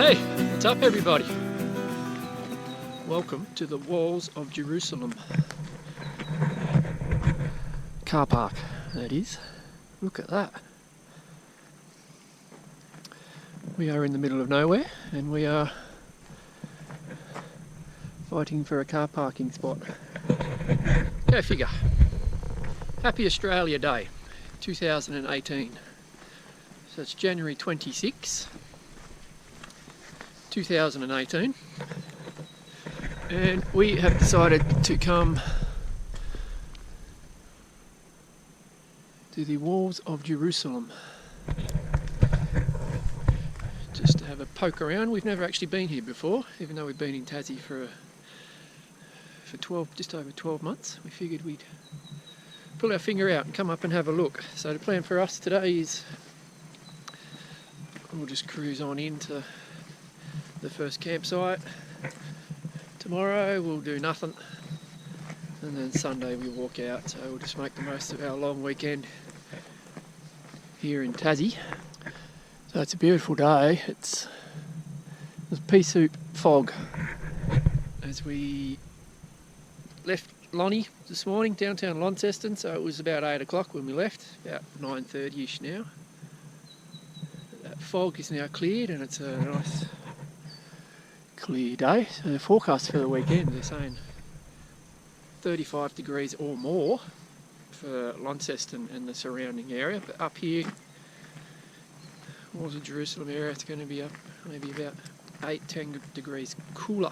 Hey, what's up everybody? Welcome to the walls of Jerusalem. Car park, that is. Look at that. We are in the middle of nowhere and we are fighting for a car parking spot. Go figure. Happy Australia Day 2018. So it's January 26, 2018, and we have decided to come to the walls of Jerusalem just to have a poke around. We've never actually been here before, even though we've been in Tassie for just over 12 months. We figured we'd pull our finger out and come up and have a look. So the plan for us today is we'll just cruise on into the first campsite. Tomorrow we'll do nothing, and then Sunday we'll walk out. So we'll just make the most of our long weekend here in Tassie. So it's a beautiful day. There's pea soup fog as we left Lonnie this morning, downtown Launceston. So it was about 8 o'clock when we left, about 9:30ish now. That fog is now cleared and it's a nice clear day. So the forecast for the weekend, they're saying 35 degrees or more for Launceston and the surrounding area, but up here, walls of Jerusalem area, it's going to be up maybe about 8-10 degrees cooler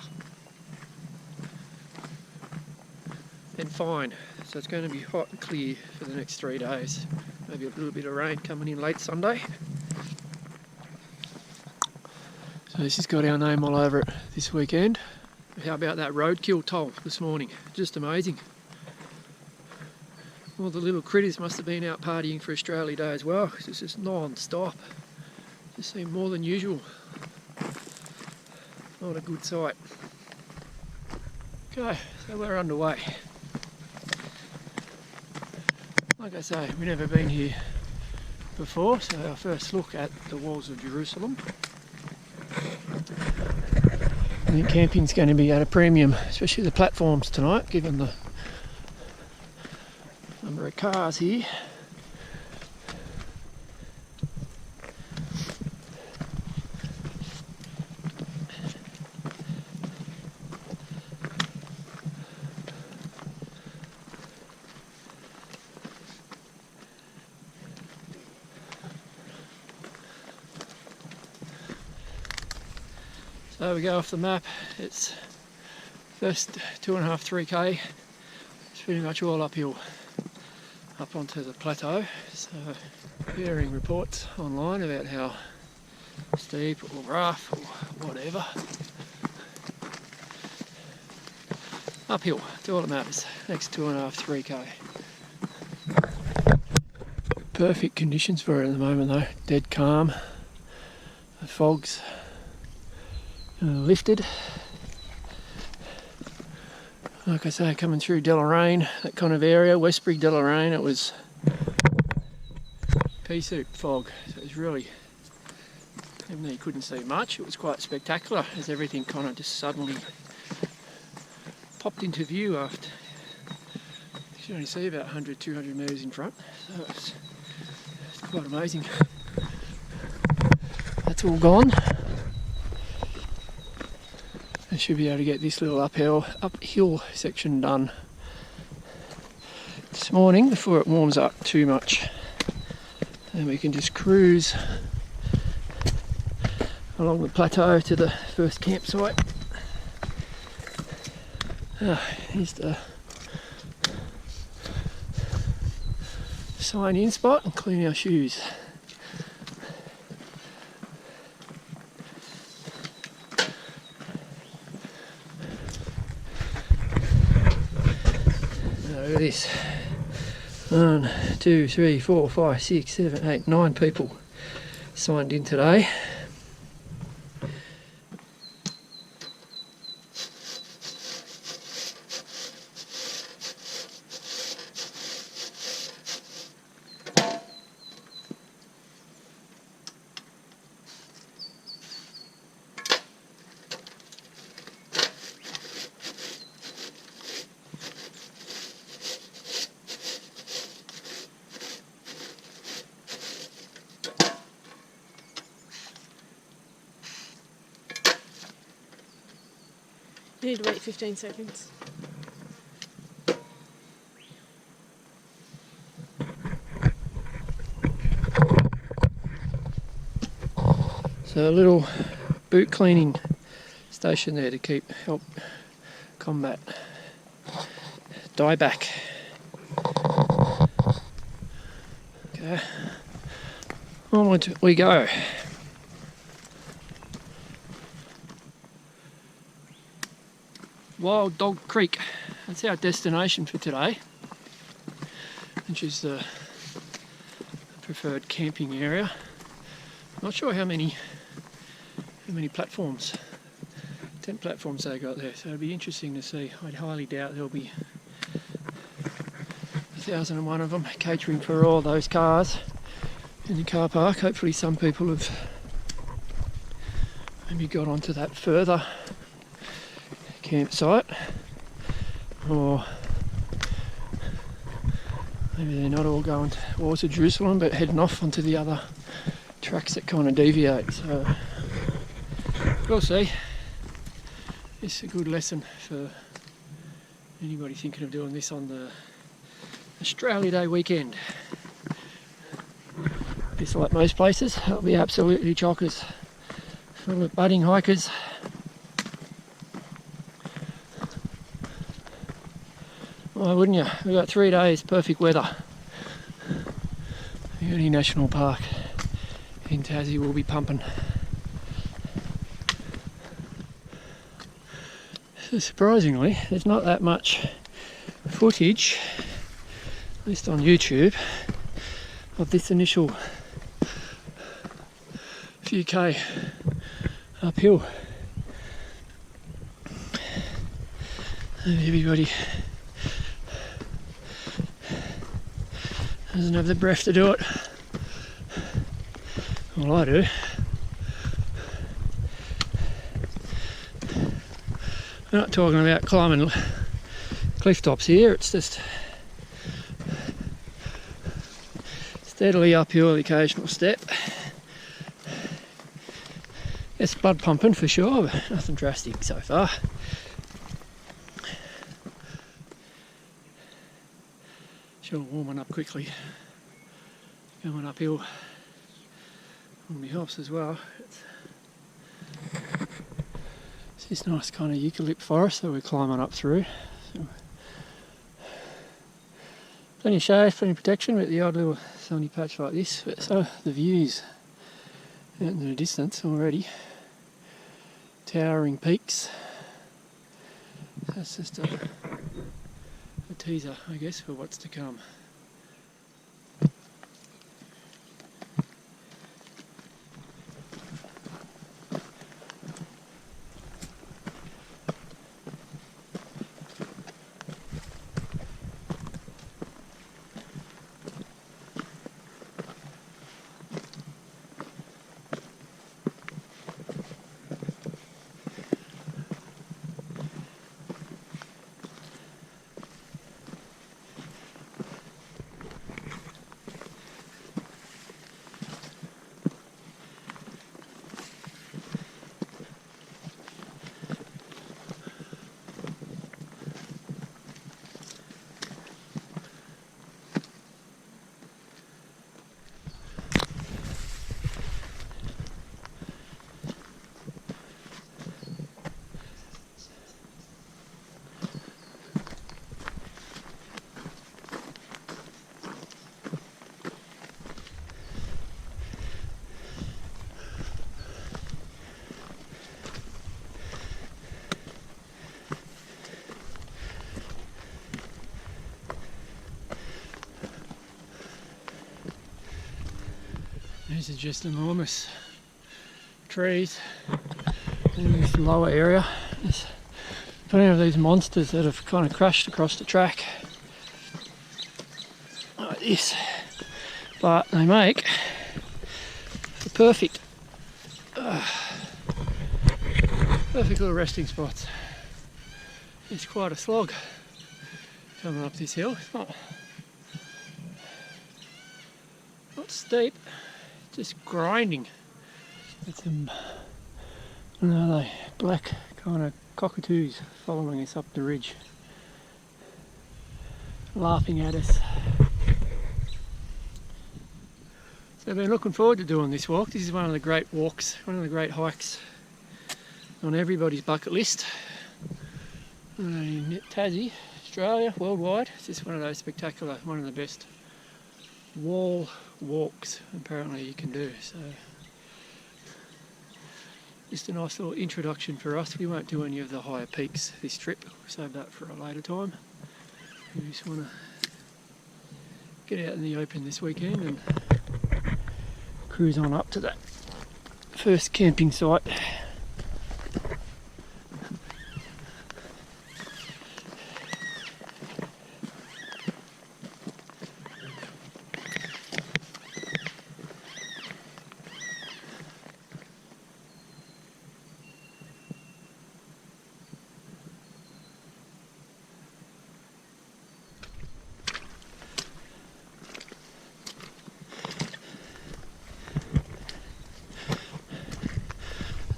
and fine. So it's going to be hot and clear for the next 3 days. Maybe a little bit of rain coming in late Sunday. So this has got our name all over it this weekend. How about that roadkill toll this morning? Just amazing. All the little critters must have been out partying for Australia Day as well, because it's just non-stop. Just seemed more than usual. Not a good sight. Okay, so we're underway. Like I say, we've never been here before, so our first look at the walls of Jerusalem. I think camping's going to be at a premium, especially the platforms tonight, given the number of cars here. So we go off the map, it's first 2.5–3k, it's pretty much all uphill, up onto the plateau. So hearing reports online about how steep or rough or whatever. Uphill, it's all that matters, next 2.5–3k. Perfect conditions for it at the moment though, dead calm, the fog's lifted. Like I say, coming through Deloraine, that kind of area, Westbury, Deloraine, it was pea soup fog. So it was really, even though you couldn't see much, it was quite spectacular as everything kind of just suddenly popped into view after you should only see about 100–200 metres in front. So it's quite amazing. That's all gone. I should be able to get this little uphill section done this morning before it warms up too much. And we can just cruise along the plateau to the first campsite. Here's the sign in spot and clean our shoes. Look at this. 1, 2, 3, 4, 5, 6, 7, 8, 9 people signed in today. You need to wait 15 seconds. So a little boot cleaning station there to help combat dieback. Okay, onward we go. Wild Dog Creek, that's our destination for today, which is the preferred camping area. Not sure how many platforms, tent platforms they got there, so it'll be interesting to see. I'd highly doubt there'll be 1,001 of them catering for all those cars in the car park. Hopefully some people have maybe got onto that further campsite, or maybe they're not all going towards Jerusalem but heading off onto the other tracks that kind of deviate. So we'll see. It's a good lesson for anybody thinking of doing this on the Australia Day weekend. Just like most places, it'll be absolutely chockers, full of budding hikers. Why wouldn't you? We've got 3 days, perfect weather. The only national park in Tassie will be pumping. So surprisingly, there's not that much footage, at least on YouTube, of this initial few K uphill. Everybody doesn't have the breath to do it. Well, I do. We're not talking about climbing cliff tops here, it's just steadily uphill, the occasional step. It's blood pumping for sure, but nothing drastic so far. Sure, warming up quickly. Going uphill on my house as well. It's this nice kind of eucalypt forest that we're climbing up through. So, plenty of shade, plenty of protection with the odd little sunny patch like this. But so the views out in the distance already. Towering peaks. That's just a teaser, I guess, for what's to come. These are just enormous trees in this lower area. There's plenty of these monsters that have kind of crashed across the track like this, but they make the perfect little resting spots. It's quite a slog coming up this hill. It's not steep, just grinding with some, I don't know, black kind of cockatoos following us up the ridge, laughing at us. So I've been looking forward to doing this walk. This is one of the great walks, one of the great hikes on everybody's bucket list. In Tassie, Australia, worldwide, it's just one of those spectacular, one of the best wall walks apparently you can do. So just a nice little introduction for us. We won't do any of the higher peaks this trip. We'll save that for a later time. We just want to get out in the open this weekend and cruise on up to that first camping site.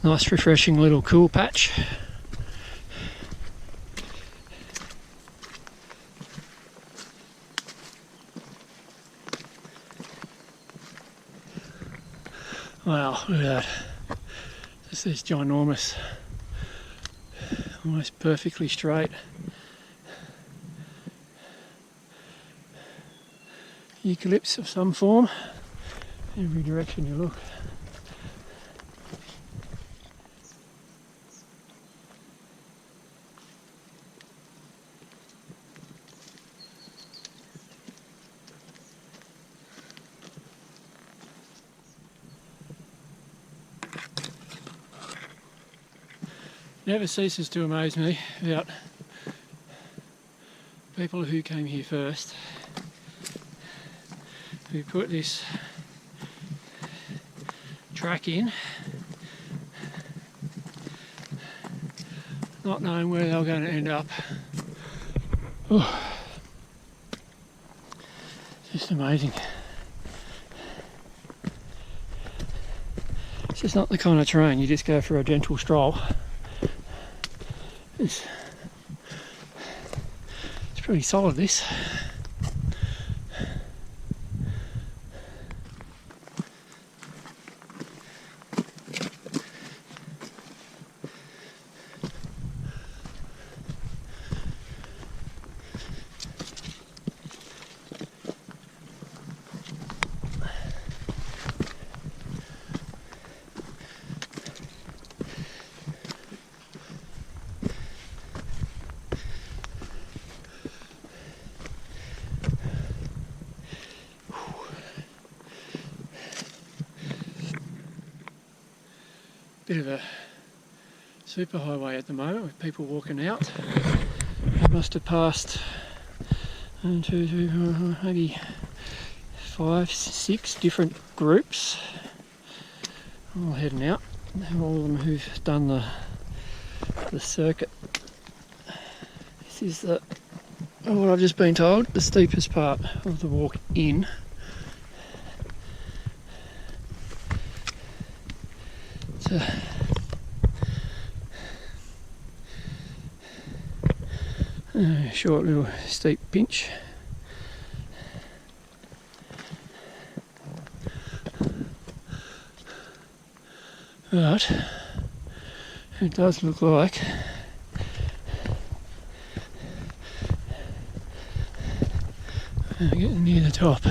Nice refreshing little cool patch. Wow, look at that. This is ginormous. Almost perfectly straight. Eucalypts of some form, every direction you look. Never ceases to amaze me about people who came here first, who put this track in, not knowing where they were going to end up. Oh, just amazing. It's just not the kind of terrain you just go for a gentle stroll. It's pretty solid, this. Bit of a super highway at the moment with people walking out. I must have passed 1, 2, 3, 4, maybe 5, 6 different groups all heading out. All of them who've done the circuit. This is what I've just been told, the steepest part of the walk in. A short little steep pinch. But it does look like we're getting near the top.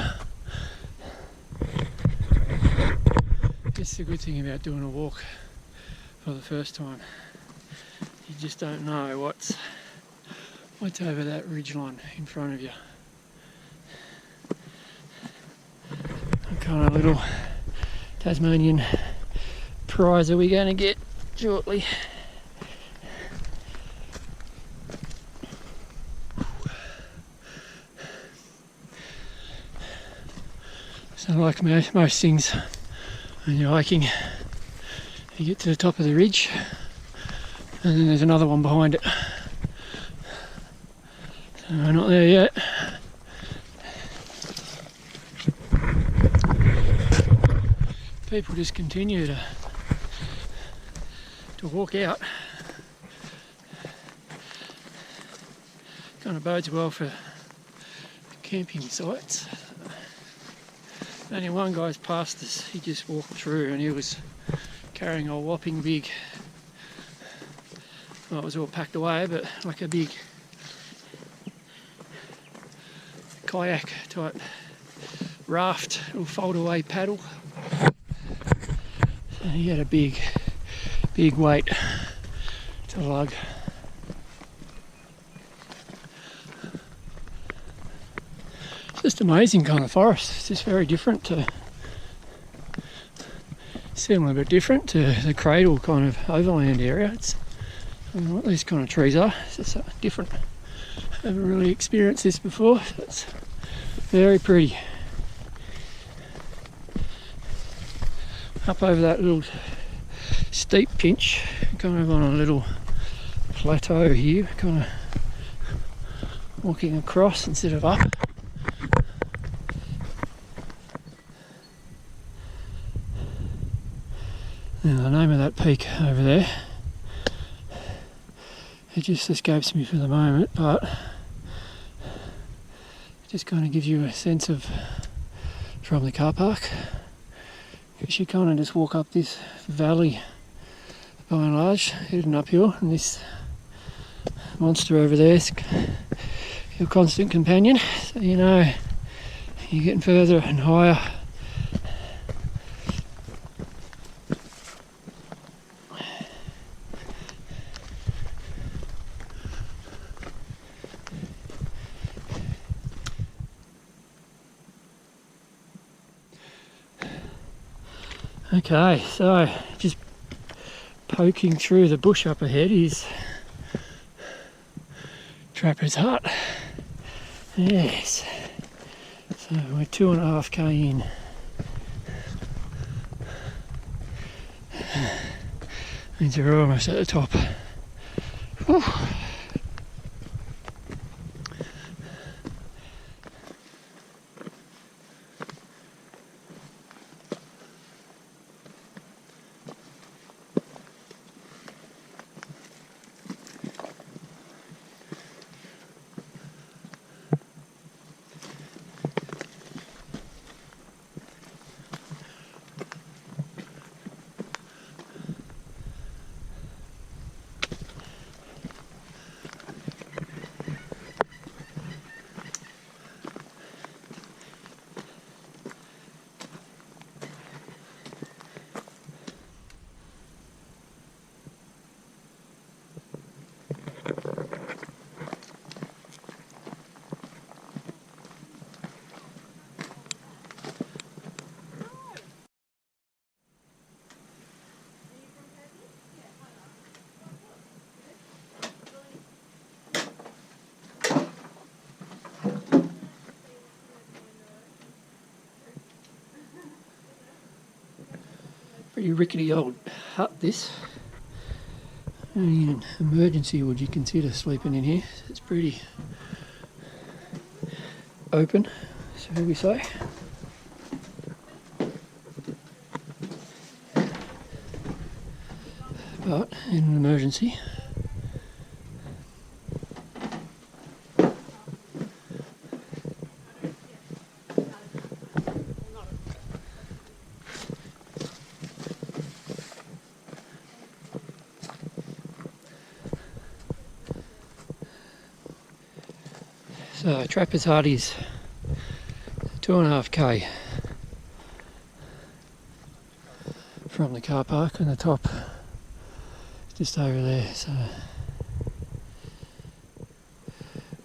That's the good thing about doing a walk for the first time. You just don't know what's over that ridge line in front of you. What kind of little Tasmanian prize are we going to get shortly? So like most things when you're hiking, you get to the top of the ridge and then there's another one behind it. So we're not there yet. People just continue to walk out kind of bodes well for camping sites. Only one guy's passed us, he just walked through and he was carrying a whopping big, well, it was all packed away, but like a big kayak type raft, little fold away paddle. So he had a big weight to lug. It's just amazing kind of forest. It's just very different to, similar but different to the cradle kind of overland area. It's, I don't know what these kind of trees are. It's just different. I haven't really experienced this before. So it's very pretty. Up over that little steep pinch, kind of on a little plateau here, kind of walking across instead of up. Now the name of that peak over there, it just escapes me for the moment, but it just kind of gives you a sense of from the car park. Because you kind of just walk up this valley by and large, heading uphill, and this monster over there is your constant companion. So you know you're getting further and higher. Okay, so just poking through the bush up ahead is Trapper's Hut. Yes, so we're 2.5k in. Means we're almost at the top. Whew. Pretty rickety old hut this. Only in an emergency would you consider sleeping in here. It's pretty open, so we say. But in an emergency, so Trapper's Hut is 2.5k from the car park, and the top is just over there, so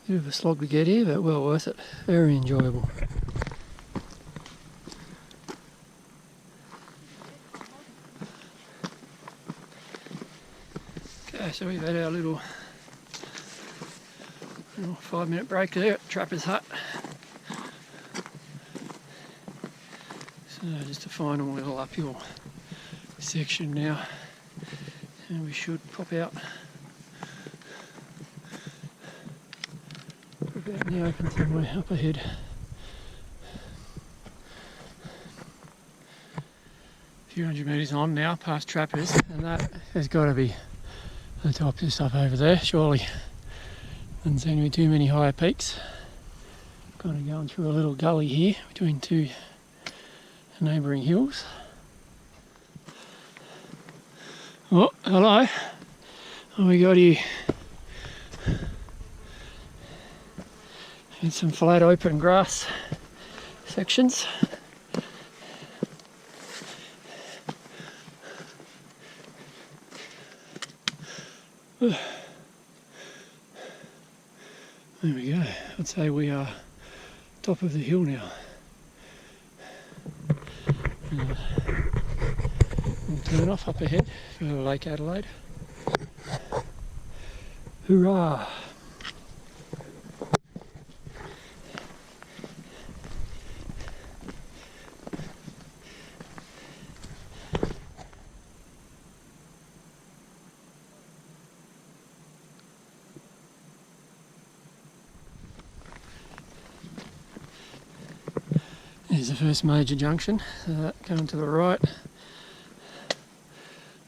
bit of a slog to get here, but well worth it. Very enjoyable. Okay, so we've had our little 5-minute break there at Trapper's Hut. So just a final little uphill section now, and we should pop out in the open somewhere up ahead. A few hundred metres on now past Trapper's, and that has got to be the top just up over there, surely. Doesn't seem to be too many higher peaks. Kind of going through a little gully here between two neighbouring hills. Oh, hello. What we got here? And some flat open grass sections. There we go. I'd say we are top of the hill now. We'll turn off up ahead for Lake Adelaide. Hurrah! There's the first major junction, going to the right,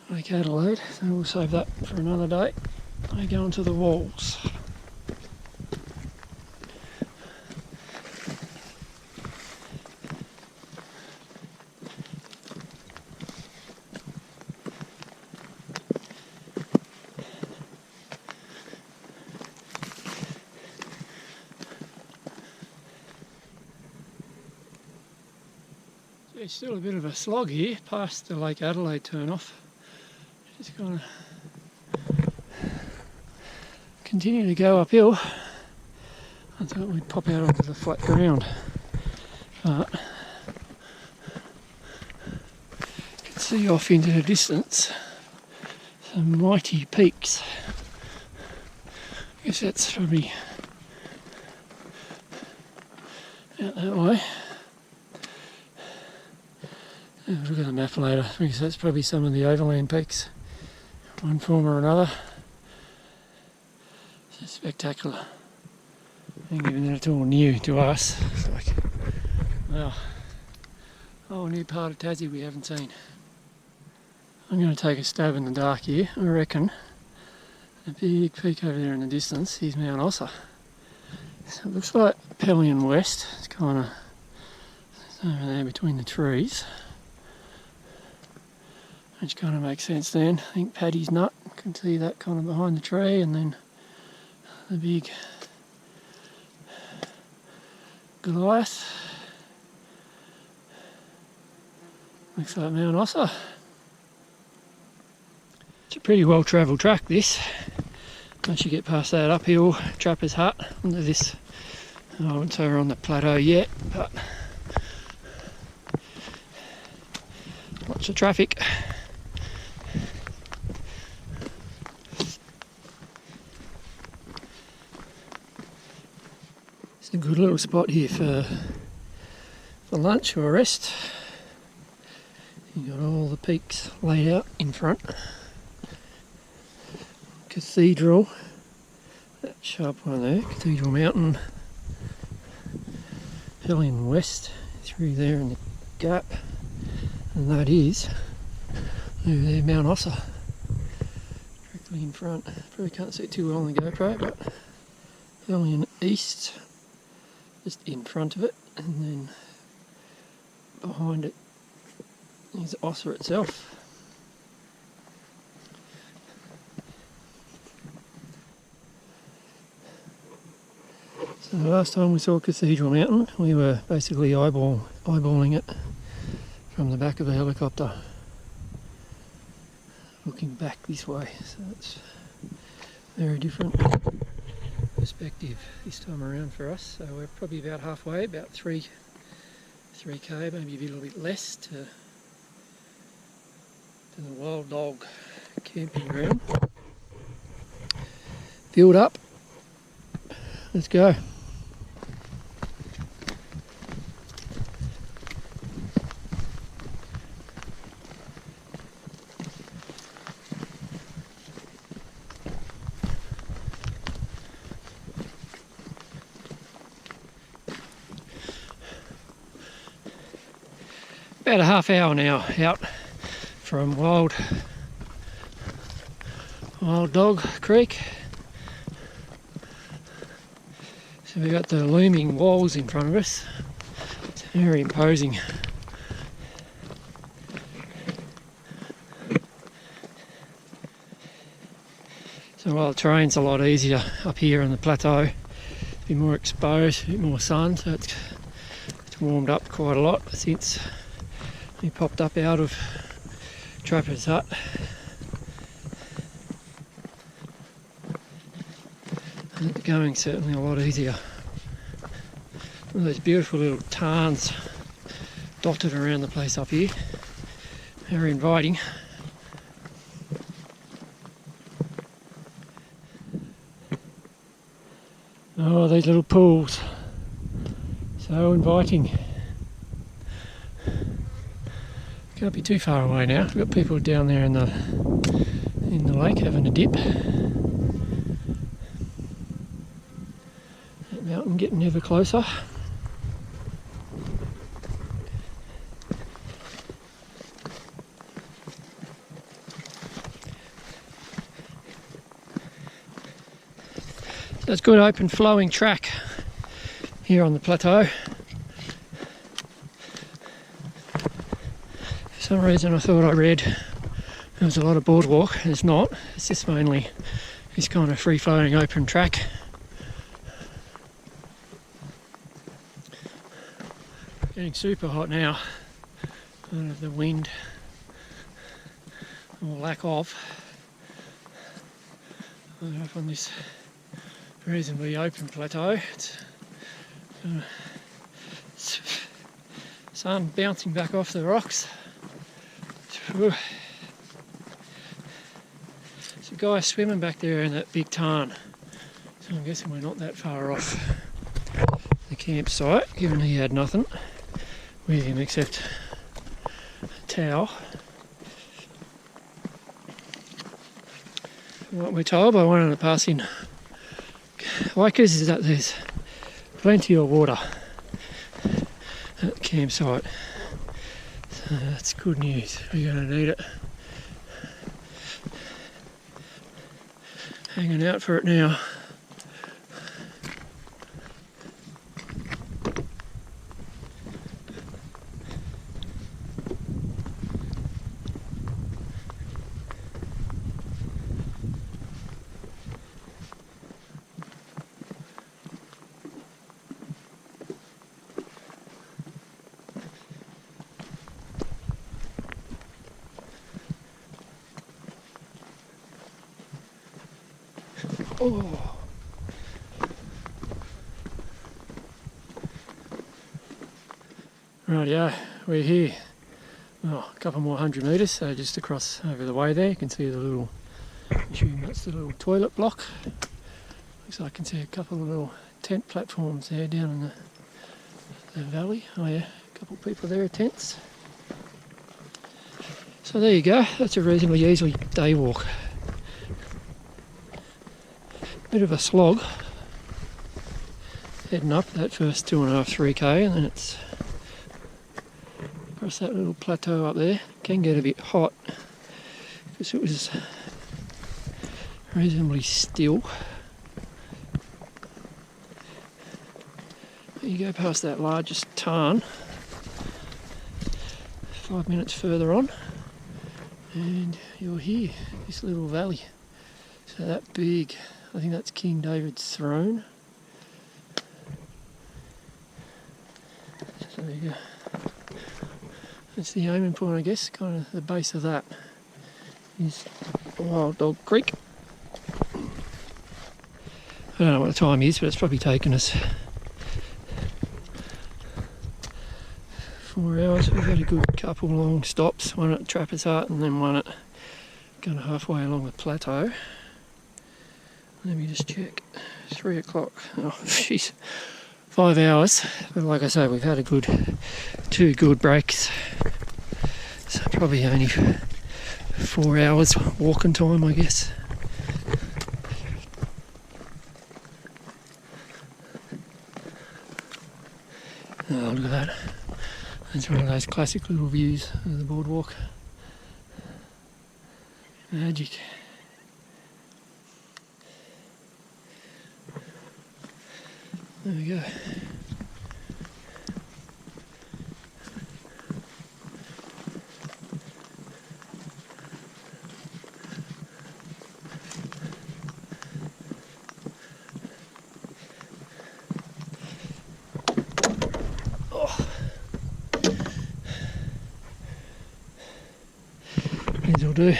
Lake Adelaide, so we'll save that for another day. I go onto the walls. It's still a bit of a slog here past the Lake Adelaide turn-off. Just going to continue to go uphill. I thought we'd pop out onto the flat ground, but you can see off into the distance some mighty peaks. I guess that's probably out that way. Look at the map later, because that's probably some of the overland peaks, one form or another. It's spectacular. And given that it's all new to us, it's like, wow, a whole new part of Tassie we haven't seen. I'm going to take a stab in the dark here. I reckon a big peak over there in the distance is Mount Ossa. So it looks like Pelion West. It's kind of over there between the trees. Which kind of makes sense then. I think Paddy's Nut, you can see that kind of behind the tree, and then the big Goliath. Looks like Mount Ossa. It's a pretty well travelled track this. Once you get past that uphill Trapper's Hut onto this, I wouldn't say we're on the plateau yet, but lots of traffic. It's a good little spot here for lunch or rest. You've got all the peaks laid out in front. Cathedral, that sharp one there, Cathedral Mountain, Pelion West through there in the gap, and that is over there Mount Ossa, directly in front. Probably can't see it too well on the GoPro, but Pelion East just in front of it, and then behind it is Ossa itself. So the last time we saw Cathedral Mountain, we were basically eyeballing it from the back of a helicopter, looking back this way. So it's very different perspective this time around for us. So we're probably about halfway, about 3k, maybe a little bit less to the Wild Dog camping ground. Filled up. Let's go. About a half hour now out from Wild Dog Creek. So we've got the looming walls in front of us. It's very imposing. So while the terrain's a lot easier up here on the plateau, a bit more exposed, a bit more sun, so it's warmed up quite a lot since we popped up out of Trapper's Hut. And the going's certainly a lot easier. One of those beautiful little tarns dotted around the place up here. Very inviting. Oh, these little pools. So inviting. Can't be too far away now. We've got people down there in the lake having a dip. That mountain getting ever closer. So it's good open flowing track here on the plateau. For some reason I thought I read there was a lot of boardwalk. There's not. It's just mainly this kind of free flowing open track. Getting super hot now out of the wind or lack of. Up on this reasonably open plateau. It's sun bouncing back off the rocks. There's a guy swimming back there in that big tarn, so I'm guessing we're not that far off the campsite, given he had nothing with him except a towel. What we're told by one of the passing hikers is that there's plenty of water at the campsite, so that's good news. We're going to need it. Hanging out for it now. Oh. Right, yeah, we're here. Oh, a couple more 100 metres, so just across over the way there, you can see the little, I assume that's the little toilet block. Looks like I can see a couple of little tent platforms there down in the valley. Oh yeah, a couple of people there, tents. So there you go, that's a reasonably easy day walk. Bit of a slog heading up that first 2.5, 3k, and then it's across that little plateau up there. Can get a bit hot because it was reasonably still. You go past that largest tarn 5 minutes further on and you're here, this little valley. So that big, I think that's King David's throne. So there you go. That's the aiming point, I guess. Kind of the base of that is Wild Dog Creek. I don't know what the time is, but it's probably taken us 4 hours. We've had a good couple long stops, one at Trapper's Hut and then one at kind of halfway along the plateau. Let me just check. 3 o'clock. Oh, jeez. 5 hours. But like I say, we've had a good 2 good breaks. So probably only 4 hours walking time, I guess. Oh, look at that. That's one of those classic little views of the boardwalk. Magic. There we go. These will do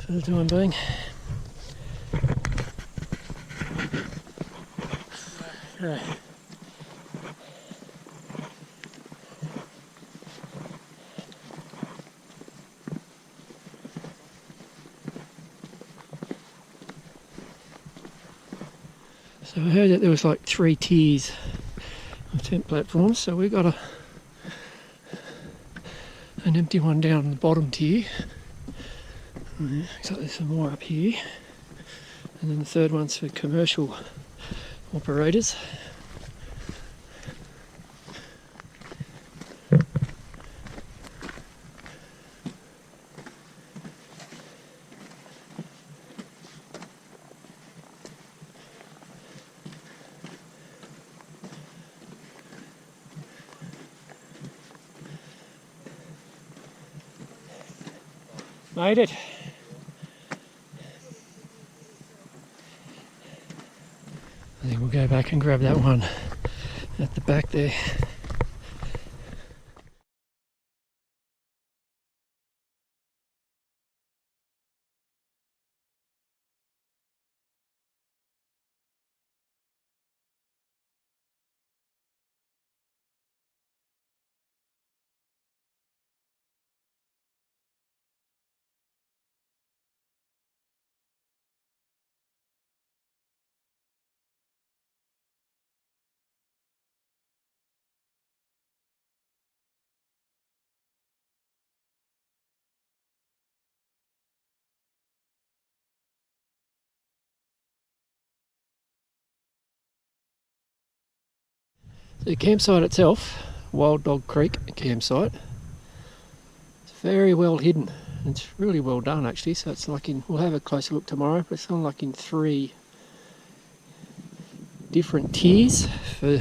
for the time being. Okay. So I heard that there was like 3 tiers of tent platforms, so we got an empty one down the bottom tier. So there's some more up here, and then the third one's for commercial operators. Made it. I think we'll go back and grab that one at the back there. The campsite itself, Wild Dog Creek campsite, it's very well hidden. It's really well done actually, so it's like we'll have a closer look tomorrow, but it's kind of like in 3 different tiers for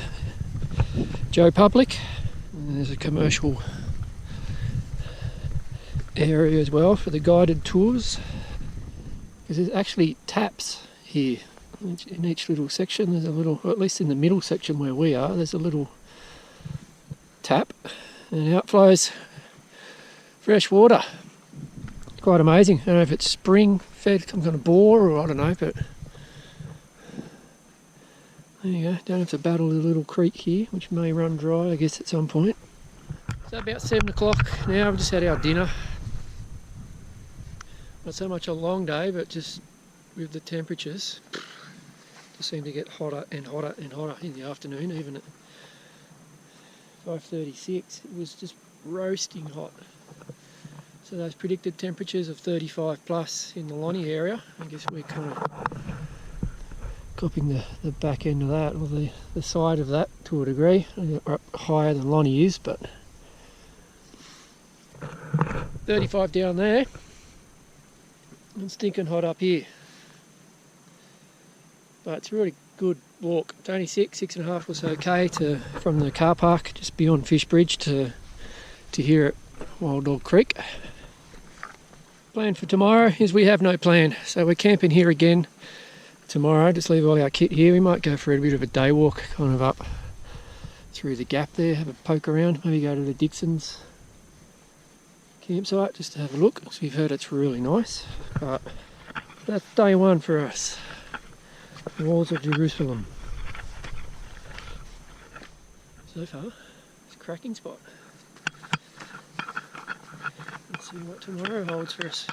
Joe Public. And there's a commercial area as well for the guided tours, because there's actually taps here. In each little section there's a little, or at least in the middle section where we are, there's a little tap and out flows fresh water. Quite amazing. I don't know if it's spring fed, some kind of bore, or I don't know, but there you go. Don't have to battle the little creek here, which may run dry I guess at some point. So about 7 o'clock now, we've just had our dinner. Not so much a long day, but just with the temperatures just seem to get hotter and hotter and hotter in the afternoon. Even at 5:36 it was just roasting hot. So those predicted temperatures of 35 plus in the Lonnie area, I guess we're kind of copying the back end of that, or the side of that to a degree. We're up higher than Lonnie is, but 35 down there and stinking hot up here. But it's a really good walk. It's only 6.5 was okay from the car park just beyond Fish Bridge to here at Wild Dog Creek. Plan for tomorrow is we have no plan, so we're camping here again tomorrow. Just leave all our kit here. We might go for a bit of a day walk, kind of up through the gap there, have a poke around, maybe go to the Dixon's campsite just to have a look. So we've heard it's really nice, but that's day one for us. The walls of Jerusalem. So far, it's a cracking spot. Let's see what tomorrow holds for us.